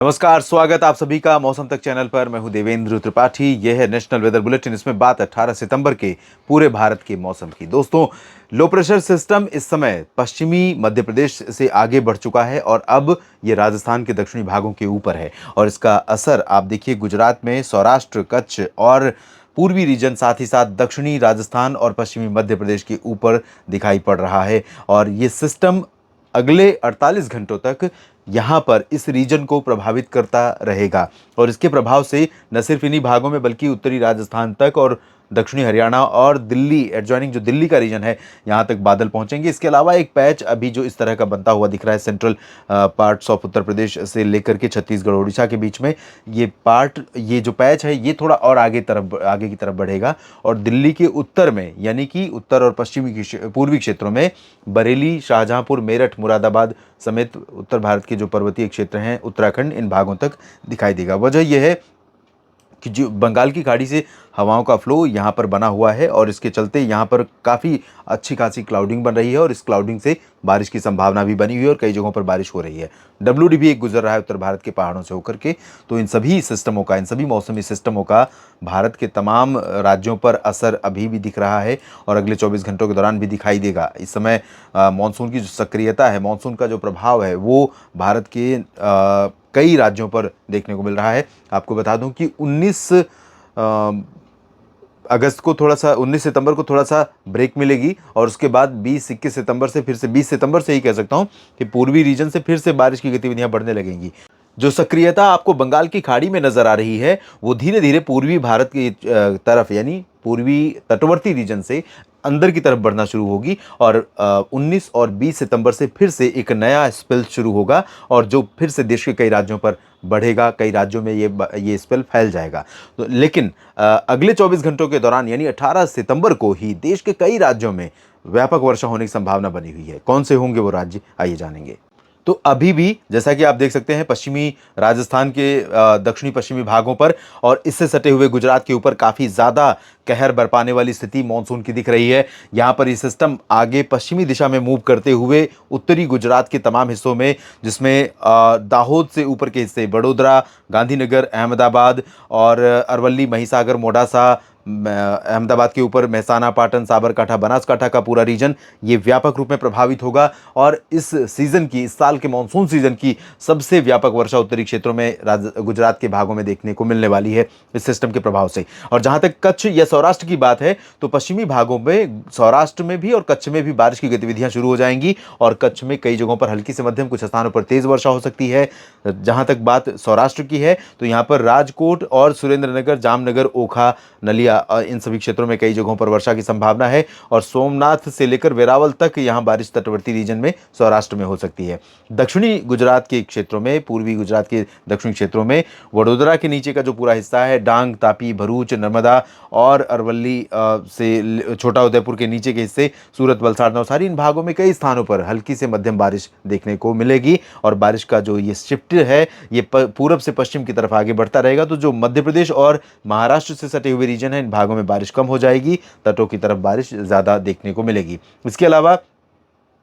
नमस्कार, स्वागत आप सभी का मौसम तक चैनल पर। मैं हूं देवेंद्र त्रिपाठी। यह है नेशनल वेदर बुलेटिन। इसमें बात 18 सितंबर के पूरे भारत के मौसम की। दोस्तों, लो प्रेशर सिस्टम इस समय पश्चिमी मध्य प्रदेश से आगे बढ़ चुका है और अब ये राजस्थान के दक्षिणी भागों के ऊपर है और इसका असर आप देखिए गुजरात में, सौराष्ट्र, कच्छ और पूर्वी रीजन, साथ ही साथ दक्षिणी राजस्थान और पश्चिमी मध्य प्रदेश के ऊपर दिखाई पड़ रहा है। और ये सिस्टम अगले 48 घंटों तक यहाँ पर इस रीजन को प्रभावित करता रहेगा और इसके प्रभाव से न सिर्फ इन्हीं भागों में बल्कि उत्तरी राजस्थान तक और दक्षिणी हरियाणा और दिल्ली एडजॉइनिंग जो दिल्ली का रीजन है यहाँ तक बादल पहुंचेंगे। इसके अलावा एक पैच अभी जो इस तरह का बनता हुआ दिख रहा है central parts of Uttar Pradesh से लेकर के छत्तीसगढ़ उड़ीसा के बीच में, ये जो पैच है ये थोड़ा और आगे की तरफ बढ़ेगा और दिल्ली के उत्तर में यानी कि उत्तर और पश्चिमी पूर्वी क्षेत्रों में बरेली, शाहजहांपुर, मेरठ, मुरादाबाद समेत उत्तर भारत के जो पर्वतीय क्षेत्र हैं, उत्तराखंड, इन भागों तक दिखाई देगा। वजह यह है कि जो बंगाल की खाड़ी से हवाओं का फ्लो यहाँ पर बना हुआ है और इसके चलते यहाँ पर काफ़ी अच्छी खासी क्लाउडिंग बन रही है और इस क्लाउडिंग से बारिश की संभावना भी बनी हुई है और कई जगहों पर बारिश हो रही है। WD भी एक गुजर रहा है उत्तर भारत के पहाड़ों से होकर के। तो इन सभी मौसमी सिस्टमों का भारत के तमाम राज्यों पर असर अभी भी दिख रहा है और अगले 24 घंटों के दौरान भी दिखाई देगा। इस समय मानसून की जो सक्रियता है, मानसून का जो प्रभाव है, वो भारत के कई राज्यों पर देखने को मिल रहा है। आपको बता दूं कि 19 सितंबर को थोड़ा सा ब्रेक मिलेगी और उसके बाद 20-21 सितंबर से फिर से 20 सितंबर से ही कह सकता हूं कि पूर्वी रीजन से फिर से बारिश की गतिविधियां बढ़ने लगेंगी। जो सक्रियता आपको बंगाल की खाड़ी में नजर आ रही है वो धीरे धीरे पूर्वी भारत की तरफ यानी पूर्वी तटवर्ती रीजन से अंदर की तरफ बढ़ना शुरू होगी और 19 और 20 सितंबर से फिर से एक नया स्पेल शुरू होगा और जो फिर से देश के कई राज्यों पर बढ़ेगा। कई राज्यों में ये स्पेल फैल जाएगा। तो लेकिन अगले 24 घंटों के दौरान यानी 18 सितंबर को ही देश के कई राज्यों में व्यापक वर्षा होने की संभावना बनी हुई है। कौन से होंगे वो राज्य, आइए जानेंगे। तो अभी भी जैसा कि आप देख सकते हैं पश्चिमी राजस्थान के दक्षिणी पश्चिमी भागों पर और इससे सटे हुए गुजरात के ऊपर काफ़ी ज़्यादा कहर बरपाने वाली स्थिति मॉनसून की दिख रही है। यहाँ पर ये सिस्टम आगे पश्चिमी दिशा में मूव करते हुए उत्तरी गुजरात के तमाम हिस्सों में, जिसमें दाहोद से ऊपर के हिस्से, बड़ोदरा, गांधीनगर, अहमदाबाद और अरवली, महिसागर, मोडासा, अहमदाबाद के ऊपर मेहसाना, पाटन, साबरकांठा, बनासकांठा का पूरा रीजन ये व्यापक रूप में प्रभावित होगा और इस साल के मानसून सीजन की सबसे व्यापक वर्षा उत्तरी क्षेत्रों में गुजरात के भागों में देखने को मिलने वाली है इस सिस्टम के प्रभाव से। और जहां तक कच्छ या सौराष्ट्र की बात है तो पश्चिमी भागों में, सौराष्ट्र में भी और कच्छ में भी बारिश की गतिविधियां शुरू हो जाएंगी और कच्छ में कई जगहों पर हल्की से मध्यम, कुछ स्थानों पर तेज वर्षा हो सकती है। जहां तक बात सौराष्ट्र की है तो यहाँ पर राजकोट और सुरेंद्रनगर, जामनगर, ओखा, नलिया, इन सभी क्षेत्रों में कई जगहों पर वर्षा की संभावना है और सोमनाथ से लेकर वेरावल तक यहां बारिश तटवर्ती रीजन में, सौराष्ट्र में हो सकती है। दक्षिणी गुजरात के क्षेत्रों में, पूर्वी गुजरात के दक्षिणी क्षेत्रों में वडोदरा के नीचे का जो पूरा हिस्सा है, डांग, तापी, भरूच, नर्मदा और अरवली से छोटा उदयपुर के नीचे के हिस्से, सूरत, वलसाड़, नवसारी, इन भागों में कई स्थानों पर हल्की से मध्यम बारिश देखने को मिलेगी और बारिश का जो ये शिफ्ट है ये पूरब से पश्चिम की तरफ आगे बढ़ता रहेगा। तो जो मध्य प्रदेश और महाराष्ट्र से सटे हुए रीजन है, इन भागों में बारिश कम हो जाएगी, तटों की तरफ बारिश ज़्यादा देखने को मिलेगी। इसके अलावा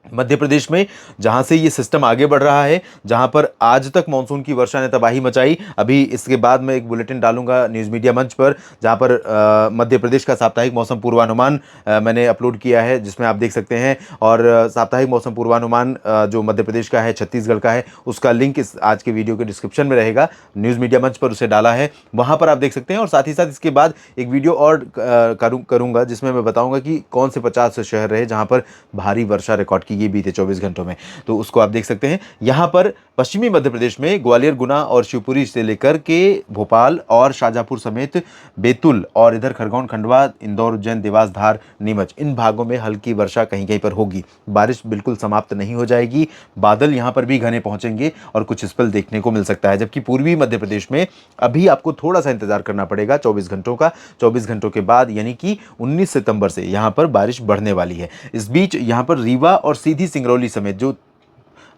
मध्य प्रदेश में जहां से ये सिस्टम आगे बढ़ रहा है, जहां पर आज तक मानसून की वर्षा ने तबाही मचाई, अभी इसके बाद मैं एक बुलेटिन डालूंगा न्यूज़ मीडिया मंच पर जहां पर मध्य प्रदेश का साप्ताहिक मौसम पूर्वानुमान मैंने अपलोड किया है, जिसमें आप देख सकते हैं। और साप्ताहिक मौसम पूर्वानुमान जो मध्य प्रदेश का है, छत्तीसगढ़ का है, उसका लिंक इस आज के वीडियो के डिस्क्रिप्शन में रहेगा। न्यूज़ मीडिया मंच पर उसे डाला है, वहाँ पर आप देख सकते हैं। और साथ ही साथ इसके बाद एक वीडियो और करूँगा जिसमें मैं बताऊँगा कि कौन से 50 शहर रहे जहाँ पर भारी वर्षा रिकॉर्ड की ये बीते 24 घंटों में, तो उसको आप देख सकते हैं। यहां पर पश्चिमी मध्य प्रदेश में ग्वालियर, गुना और शिवपुरी से लेकर के भोपाल और शाहजहांपुर समेत बैतूल और इधर खरगोन, खंडवा, इंदौर, उज्जैन, देवास, धार, नीमच, इन भागों में हल्की वर्षा कहीं कहीं पर होगी। बारिश बिल्कुल समाप्त नहीं हो जाएगी, बादल यहां पर भी घने पहुंचेंगे और कुछ स्पेल देखने को मिल सकता है। जबकि पूर्वी मध्य प्रदेश में अभी आपको थोड़ा सा इंतजार करना पड़ेगा 24 घंटों का। 24 घंटों के बाद यानी कि 19 सितंबर से यहां पर बारिश बढ़ने वाली है। इस बीच यहां पर रीवा और सीधी सिंगरौली समेत जो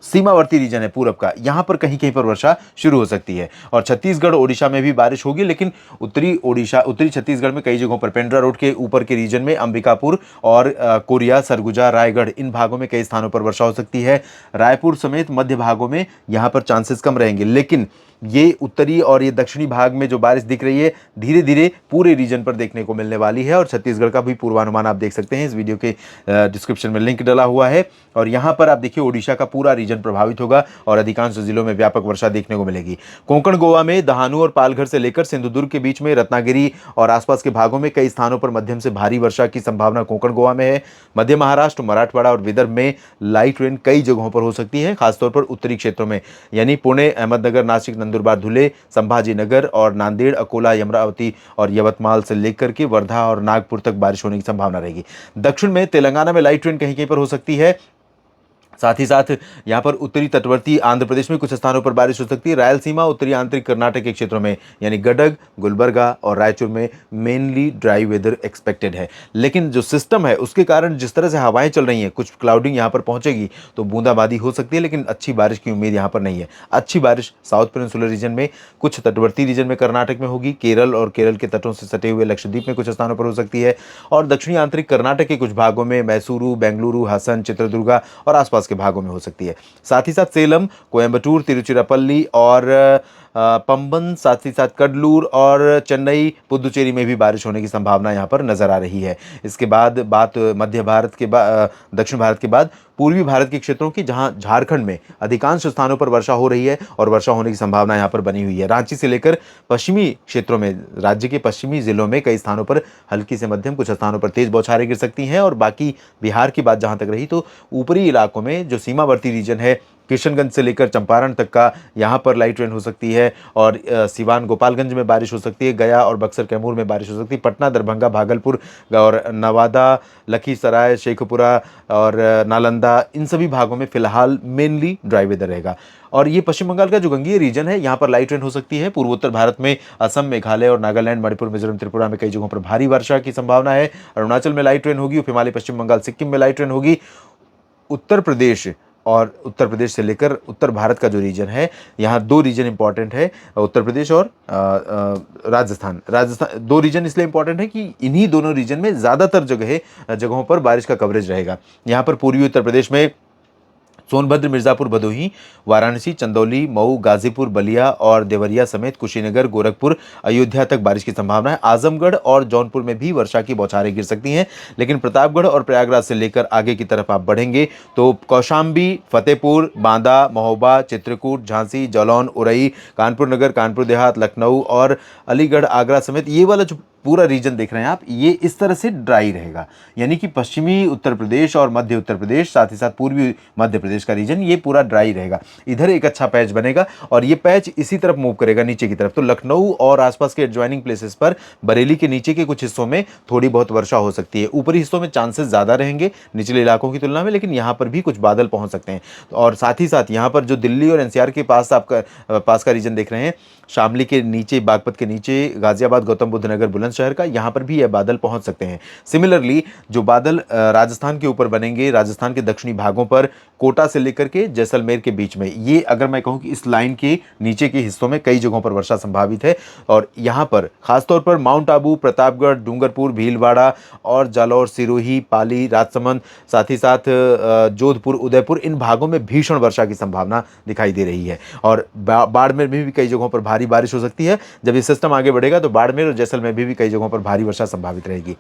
सीमावर्ती रीजन है पूरब का, यहाँ पर कहीं कहीं पर वर्षा शुरू हो सकती है। और छत्तीसगढ़ ओडिशा में भी बारिश होगी, लेकिन उत्तरी छत्तीसगढ़ में कई जगहों पर पेंड्रा रोड के ऊपर के रीजन में अंबिकापुर और कोरिया, सरगुजा, रायगढ़ इन भागों में कई स्थानों पर वर्षा हो सकती है। रायपुर समेत मध्य भागों में यहाँ पर चांसेस कम रहेंगे, लेकिन ये उत्तरी और ये दक्षिणी भाग में जो बारिश दिख रही है धीरे धीरे पूरे रीजन पर देखने को मिलने वाली है। और छत्तीसगढ़ का भी पूर्वानुमान आप देख सकते हैं, इस वीडियो के डिस्क्रिप्शन में लिंक डला हुआ है। और यहाँ पर आप देखिए ओडिशा का पूरा रीजन प्रभावित होगा और अधिकांश जिलों में व्यापक वर्षा देखने को मिलेगी। कोंकण गोवा में दहानू और पालघर से लेकर सिंधुदुर्ग के बीच में रत्नागिरी और आसपास के भागों में कई स्थानों पर मध्यम से भारी वर्षा की संभावना कोंकण गोवा में है। मध्य महाराष्ट्र, मराठवाड़ा और विदर्भ में लाइट रेन कई जगहों पर हो सकती है, खासतौर पर उत्तरी क्षेत्रों में, यानी पुणे, अहमदनगर, नासिक, नंदुरबार, धुले, संभाजीनगर और नांदेड़, अकोला, अमरावती और यवतमाल से लेकर के वर्धा और नागपुर तक बारिश होने की संभावना रहेगी। दक्षिण में तेलंगाना में लाइट रेन कहीं कहीं पर हो सकती है। साथ ही साथ यहाँ पर उत्तरी तटवर्ती आंध्र प्रदेश में कुछ स्थानों पर बारिश हो सकती है। रायलसीमा, उत्तरी आंतरिक कर्नाटक के क्षेत्रों में यानी गडग, गुलबर्गा और रायचूर में मेनली ड्राई वेदर एक्सपेक्टेड है। लेकिन जो सिस्टम है उसके कारण जिस तरह से हवाएं चल रही हैं, कुछ क्लाउडिंग यहाँ पर पहुंचेगी तो बूंदाबांदी हो सकती है, लेकिन अच्छी बारिश की उम्मीद यहाँ पर नहीं है। अच्छी बारिश साउथ पेनिनसुलर रीजन में, कुछ तटवर्ती रीजन में कर्नाटक में होगी, केरल और केरल के तटों से सटे हुए लक्षद्वीप में कुछ स्थानों पर हो सकती है, और दक्षिणी आंतरिक कर्नाटक के कुछ भागों में मैसूरू, बेंगलुरु, हसन, चित्रदुर्गा और आसपास के भागों में हो सकती है। साथ ही साथ सेलम, कोयम्बटूर, तिरुचिरापल्ली और पंबन, साथ ही साथ कडलूर और चेन्नई, पुदुचेरी में भी बारिश होने की संभावना यहाँ पर नजर आ रही है। इसके बाद बात मध्य भारत के बाद, दक्षिण भारत के बाद पूर्वी भारत के क्षेत्रों की, जहां झारखंड में अधिकांश स्थानों पर वर्षा हो रही है और वर्षा होने की संभावना यहाँ पर बनी हुई है। रांची से लेकर पश्चिमी क्षेत्रों में, राज्य के पश्चिमी जिलों में कई स्थानों पर हल्की से मध्यम, कुछ स्थानों पर तेज बौछारें गिर सकती हैं। और बाकी बिहार की बात जहां तक रही तो ऊपरी इलाकों में जो सीमावर्ती रीजन है, किशनगंज से लेकर चंपारण तक का, यहाँ पर लाइट रेन हो सकती है। और सिवान, गोपालगंज में बारिश हो सकती है। गया और बक्सर, कैमूर में बारिश हो सकती है। पटना, दरभंगा, भागलपुर और नवादा, लखीसराय, शेखपुरा और नालंदा, इन सभी भागों में फिलहाल मेनली ड्राई वेदर रहेगा। और ये पश्चिम बंगाल का जो गंगीय रीजन है, यहाँ पर लाइट रेन हो सकती है। पूर्वोत्तर भारत में असम, मेघालय और नागालैंड, मणिपुर, मिजोरम, त्रिपुरा में कई जगहों पर भारी वर्षा की संभावना है। अरुणाचल में लाइट रेन होगी। उप हिमालय पश्चिम बंगाल, सिक्किम में लाइट रेन होगी। उत्तर प्रदेश और उत्तर प्रदेश से लेकर उत्तर भारत का जो रीजन है, यहाँ दो रीजन इंपॉर्टेंट है, उत्तर प्रदेश और राजस्थान। दो रीजन इसलिए इंपॉर्टेंट है कि इन्हीं दोनों रीजन में ज़्यादातर जगहों पर बारिश का कवरेज रहेगा। यहाँ पर पूर्वी उत्तर प्रदेश में सोनभद्र, मिर्जापुर, भदोही, वाराणसी, चंदौली, मऊ, गाजीपुर, बलिया और देवरिया समेत कुशीनगर, गोरखपुर, अयोध्या तक बारिश की संभावना है। आजमगढ़ और जौनपुर में भी वर्षा की बौछारें गिर सकती हैं। लेकिन प्रतापगढ़ और प्रयागराज से लेकर आगे की तरफ आप बढ़ेंगे तो कौशाम्बी, फतेहपुर, बांदा, महोबा, चित्रकूट, झांसी, जालौन, उरई, कानपुर नगर, कानपुर देहात, लखनऊ और अलीगढ़, आगरा समेत ये वाला जो पूरा रीजन देख रहे हैं आप, ये इस तरह से ड्राई रहेगा। यानी कि पश्चिमी उत्तर प्रदेश और मध्य उत्तर प्रदेश, साथ ही साथ पूर्वी मध्य प्रदेश का रीजन, ये पूरा ड्राई रहेगा। इधर एक अच्छा पैच बनेगा और ये पैच इसी तरफ मूव करेगा, नीचे की तरफ। तो लखनऊ और आसपास के एडजॉइनिंग प्लेसेस पर, बरेली के नीचे के कुछ हिस्सों में थोड़ी बहुत वर्षा हो सकती है। ऊपरी हिस्सों में चांसेस ज़्यादा रहेंगे निचले इलाकों की तुलना में, लेकिन यहाँ पर भी कुछ बादल पहुँच सकते हैं। और साथ ही साथ यहाँ पर जो दिल्ली और एनसीआर के पास पास का रीजन देख रहे हैं, शामली के नीचे, बागपत के नीचे, गाजियाबाद, गौतम बुद्ध नगर, बुलंदशहर का, यहाँ पर भी यह बादल पहुंच सकते हैं। सिमिलरली जो बादल राजस्थान के ऊपर बनेंगे, राजस्थान के दक्षिणी भागों पर, कोटा से लेकर के जैसलमेर के बीच में, ये अगर मैं कहूँ कि इस लाइन के नीचे के हिस्सों में कई जगहों पर वर्षा संभावित है। और यहाँ पर खासतौर पर माउंट आबू, प्रतापगढ़, डूंगरपुर, भीलवाड़ा और जालौर, सिरोही, पाली, राजसमंद, साथ ही साथ जोधपुर, उदयपुर, इन भागों में भीषण वर्षा की संभावना दिखाई दे रही है। और बाड़मेर में भी कई जगहों पर भारी बारिश हो सकती है। जब ये सिस्टम आगे बढ़ेगा तो बाड़मेर और जैसलमेर में भी कई जगहों पर भारी वर्षा संभावित रहेगी।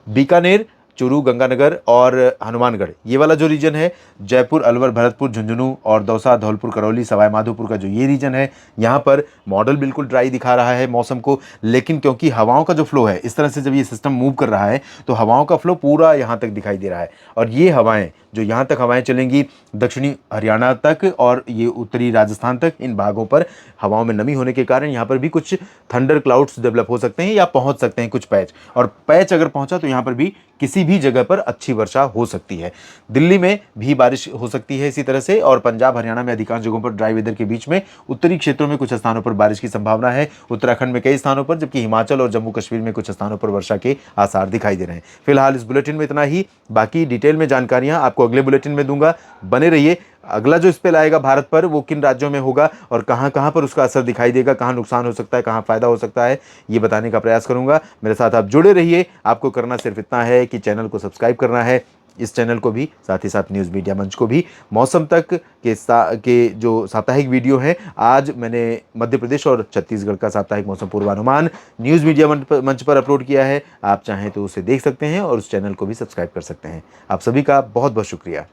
बीकानेर, चूरू, गंगानगर और हनुमानगढ़, ये वाला जो रीजन है, जयपुर, अलवर, भरतपुर, झुंझुनू और दौसा, धौलपुर, करौली, सवाई माधोपुर का जो ये रीजन है, यहाँ पर मॉडल बिल्कुल ड्राई दिखा रहा है मौसम को। लेकिन क्योंकि हवाओं का जो फ्लो है, इस तरह से जब ये सिस्टम मूव कर रहा है तो हवाओं का फ्लो पूरा यहाँ तक दिखाई दे रहा है। और ये हवाएं, जो यहाँ तक हवाएं चलेंगी दक्षिणी हरियाणा तक और ये उत्तरी राजस्थान तक, इन भागों पर हवाओं में नमी होने के कारण यहाँ पर भी कुछ थंडर क्लाउड्स डेवलप हो सकते हैं या पहुँच सकते हैं कुछ पैच। और पैच अगर पहुँचा तो यहाँ पर भी किसी भी जगह पर अच्छी वर्षा हो सकती है। दिल्ली में भी बारिश हो सकती है इसी तरह से। और पंजाब, हरियाणा में अधिकांश जगहों पर ड्राई वेदर के बीच में उत्तरी क्षेत्रों में कुछ स्थानों पर बारिश की संभावना है। उत्तराखंड में कई स्थानों पर, जबकि हिमाचल और जम्मू कश्मीर में कुछ स्थानों पर वर्षा के आसार दिखाई दे रहे हैं। फिलहाल इस बुलेटिन में इतना ही। बाकी डिटेल में जानकारियां आपको अगले बुलेटिन में दूंगा। बने रहिए अगला जो स्पेल आएगा भारत पर वो किन राज्यों में होगा और कहाँ कहाँ पर उसका असर दिखाई देगा, कहाँ नुकसान हो सकता है, कहाँ फायदा हो सकता है, ये बताने का प्रयास करूंगा। मेरे साथ आप जुड़े रहिए। आपको करना सिर्फ इतना है कि चैनल को सब्सक्राइब करना है, इस चैनल को भी, साथ ही साथ न्यूज़ मीडिया मंच को भी। मौसम तक के जो साप्ताहिक वीडियो हैं, आज मैंने मध्य प्रदेश और छत्तीसगढ़ का साप्ताहिक मौसम पूर्वानुमान न्यूज़ मीडिया मंच पर अपलोड किया है। आप चाहें तो उसे देख सकते हैं और उस चैनल को भी सब्सक्राइब कर सकते हैं। आप सभी का बहुत बहुत शुक्रिया।